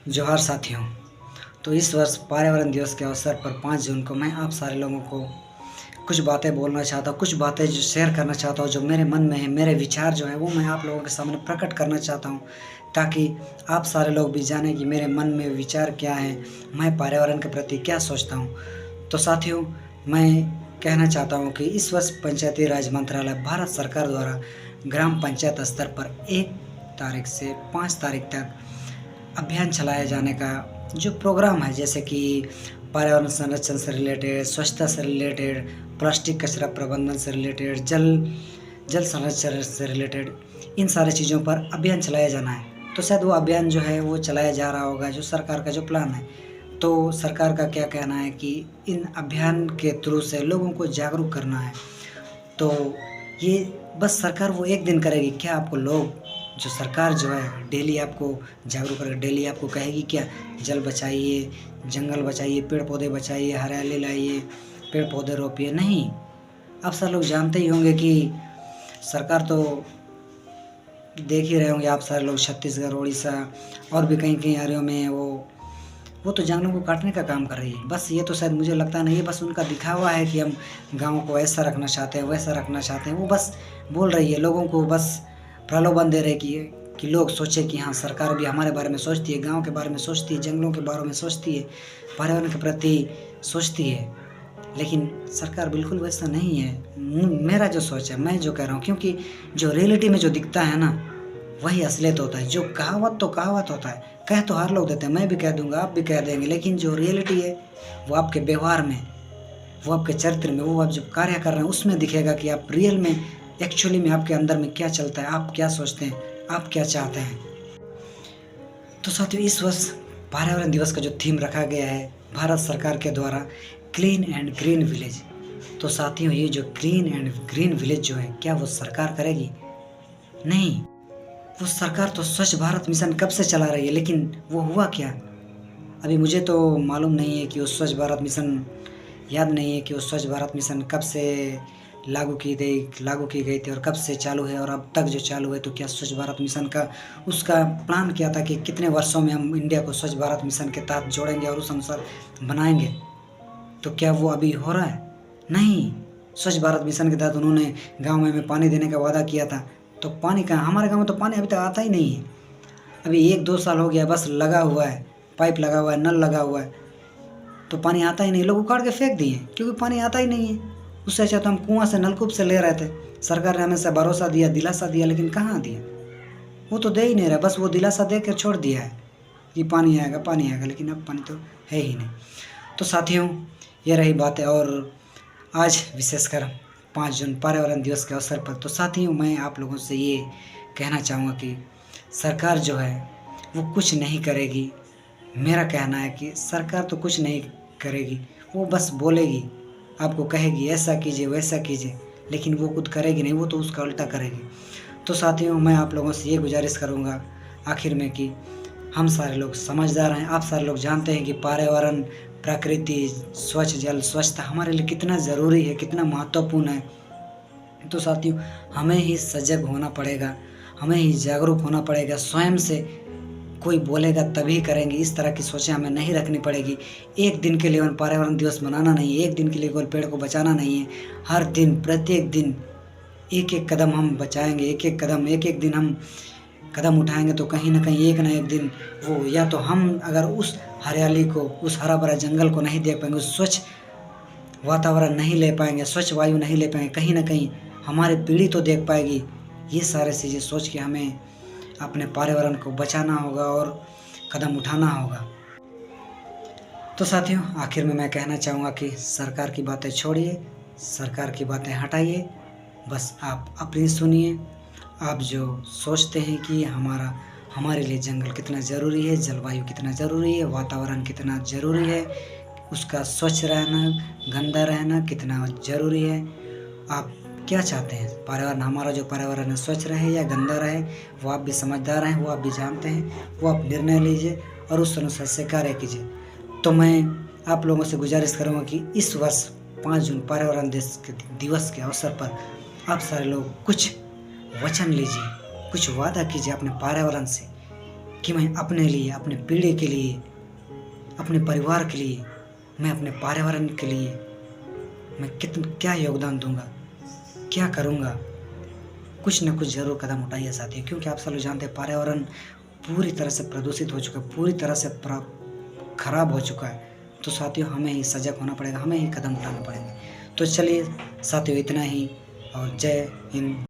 जोहार साथियों। तो इस वर्ष पर्यावरण दिवस के अवसर पर 5 जून को मैं आप सारे लोगों को कुछ बातें बोलना चाहता हूँ, कुछ बातें जो शेयर करना चाहता हूँ, जो मेरे मन में है, मेरे विचार जो है वो मैं आप लोगों के सामने प्रकट करना चाहता हूँ, ताकि आप सारे लोग भी जानें कि मेरे मन में विचार क्या है, मैं पर्यावरण के प्रति क्या सोचता हूँ। तो साथियों, मैं कहना चाहता हूँ कि इस वर्ष पंचायती राज मंत्रालय भारत सरकार द्वारा ग्राम पंचायत स्तर पर 1 तारीख से 5 तारीख तक अभियान चलाए जाने का जो प्रोग्राम है, जैसे कि पर्यावरण संरक्षण से रिलेटेड, स्वच्छता से रिलेटेड, प्लास्टिक कचरा प्रबंधन से रिलेटेड, जल संरक्षण से रिलेटेड, इन सारी चीज़ों पर अभियान चलाया जाना है। तो शायद वो अभियान जो है वो चलाया जा रहा होगा, जो सरकार का जो प्लान है। तो सरकार का क्या कहना है कि इन अभियान के थ्रू से लोगों को जागरूक करना है। तो ये बस सरकार वो एक दिन करेगी क्या? आपको लोग जो सरकार जो है डेली आपको जागरूक करेगी, डेली आपको कहेगी क्या? जल बचाइए, जंगल बचाइए, पेड़ पौधे बचाइए, हरियाली लाइए, पेड़ पौधे रोपिए? नहीं। आप सब लोग जानते ही होंगे कि सरकार तो देख ही रहे होंगे, आप सारे लोग छत्तीसगढ़, उड़ीसा और भी कहीं कहीं एरियो में वो तो जंगलों को काटने का काम कर रही है। बस ये तो शायद मुझे लगता नहीं है, बस उनका दिखावा है कि हम गाँव को ऐसा रखना चाहते हैं, वैसा रखना चाहते हैं। वो बस बोल रही है, लोगों को बस प्रलोभन दे रहे कि लोग सोचें कि हाँ, सरकार भी हमारे बारे में सोचती है, गाँव के बारे में सोचती है, जंगलों के बारे में सोचती है, पर्यावरण के प्रति सोचती है। लेकिन सरकार बिल्कुल वैसा नहीं है। मेरा जो सोच है, मैं जो कह रहा हूँ, क्योंकि जो रियलिटी में जो दिखता है ना, वही असलियत होता है। जो कहावत तो कहावत होता है, कह तो हर लोग देते हैं, मैं भी कह दूंगा, आप भी कह देंगे, लेकिन जो रियलिटी है वो आपके व्यवहार में, वो आपके चरित्र में, वो आप जब कार्य कर रहे हैं उसमें दिखेगा कि आप रियल में, एक्चुअली में आपके अंदर में क्या चलता है, आप क्या सोचते हैं, आप क्या चाहते हैं। तो साथियों, इस वर्ष पर्यावरण दिवस का जो थीम रखा गया है भारत सरकार के द्वारा, क्लीन एंड ग्रीन विलेज। तो साथियों, ये जो क्लीन एंड ग्रीन विलेज जो है, क्या वो सरकार करेगी? नहीं। वो सरकार तो स्वच्छ भारत मिशन कब से चला रही है, लेकिन वो हुआ क्या? अभी मुझे तो मालूम नहीं है कि वो स्वच्छ भारत मिशन, याद नहीं है कि वो स्वच्छ भारत मिशन कब से लागू की गई थी और कब से चालू है और अब तक जो चालू है। तो क्या स्वच्छ भारत मिशन का उसका प्लान क्या था कि कितने वर्षों में हम इंडिया को स्वच्छ भारत मिशन के तहत जोड़ेंगे और उस अनुसार बनाएंगे? तो क्या वो अभी हो रहा है? नहीं। स्वच्छ भारत मिशन के तहत उन्होंने गाँव में पानी देने का वादा किया था, तो पानी कहाँ? हमारे गाँव में तो पानी अभी तक आता ही नहीं है। अभी 1-2 साल हो गया, बस लगा हुआ है, पाइप लगा हुआ है, नल लगा हुआ है, तो पानी आता ही नहीं। लोग उखाड़ के फेंक दिए क्योंकि पानी आता ही नहीं है। उससे अच्छा तो हम कुआं से, नलकूप से ले रहे थे। सरकार ने हमें भरोसा दिया, दिलासा दिया, लेकिन कहाँ दिया? वो तो दे ही नहीं रहा, बस वो दिलासा दे कर छोड़ दिया है कि पानी आएगा, पानी आएगा, लेकिन अब पानी तो है ही नहीं। तो साथियों, ये रही बात है। और आज विशेषकर 5 जून पर्यावरण दिवस के अवसर पर, तो साथियों, मैं आप लोगों से ये कहना चाहूँगा कि सरकार जो है वो कुछ नहीं करेगी। मेरा कहना है कि सरकार तो कुछ नहीं करेगी, वो बस बोलेगी, आपको कहेगी ऐसा कीजिए, वैसा कीजिए, लेकिन वो खुद करेगी नहीं, वो तो उसका उल्टा करेगी। तो साथियों, मैं आप लोगों से ये गुजारिश करूँगा आखिर में कि हम सारे लोग समझदार हैं। आप सारे लोग जानते हैं कि पर्यावरण, प्रकृति, स्वच्छ जल, स्वच्छता हमारे लिए कितना ज़रूरी है, कितना महत्वपूर्ण है। तो साथियों, हमें ही सजग होना पड़ेगा, हमें ही जागरूक होना पड़ेगा स्वयं से। कोई बोलेगा तभी करेंगे, इस तरह की सोचें हमें नहीं रखनी पड़ेगी। एक दिन के लिए पर्यावरण दिवस मनाना नहीं है, एक दिन के लिए केवल पेड़ को बचाना नहीं है। हर दिन, प्रत्येक दिन एक-एक कदम हम बचाएंगे, एक-एक कदम, एक-एक दिन हम कदम उठाएंगे, तो कहीं ना कहीं एक ना एक दिन वो, या तो हम अगर उस हरियाली को, उस हरा भरा जंगल को नहीं देख पाएंगे, उस स्वच्छ वातावरण नहीं ले पाएंगे, स्वच्छ वायु नहीं ले पाएंगे, कहीं ना कहीं हमारी पीढ़ी तो देख पाएगी। ये सारे चीज़ें सोच के हमें अपने पर्यावरण को बचाना होगा और कदम उठाना होगा। तो साथियों, आखिर में मैं कहना चाहूँगा कि सरकार की बातें छोड़िए, सरकार की बातें हटाइए, बस आप अपनी सुनिए। आप जो सोचते हैं कि हमारे लिए जंगल कितना ज़रूरी है, जलवायु कितना ज़रूरी है, वातावरण कितना ज़रूरी है, उसका स्वच्छ रहना, गंदा रहना कितना ज़रूरी है, आप क्या चाहते हैं? पर्यावरण, हमारा जो पर्यावरण है स्वच्छ रहे या गंदा रहे, वो आप भी समझदार हैं, वो आप भी जानते हैं, वो आप निर्णय लीजिए और उस अनुसार से कार्य कीजिए। तो मैं आप लोगों से गुजारिश करूँगा कि इस वर्ष 5 जून पर्यावरण दिवस के अवसर पर आप सारे लोग कुछ वचन लीजिए, कुछ वादा कीजिए अपने पर्यावरण से कि मैं अपने लिए, अपने पीढ़ी के लिए, अपने परिवार के लिए, मैं अपने पर्यावरण के लिए मैं क्या योगदान दूँगा, क्या करूँगा? कुछ न कुछ ज़रूर कदम उठाइए साथियों, क्योंकि आप सब लोग जानते हैं पर्यावरण पूरी तरह से प्रदूषित हो चुका है, पूरी तरह से खराब हो चुका है। तो साथियों हमें ही सजग होना पड़ेगा, हमें ही कदम उठाने पड़ेंगे। तो चलिए साथियों इतना ही, और जय हिंद।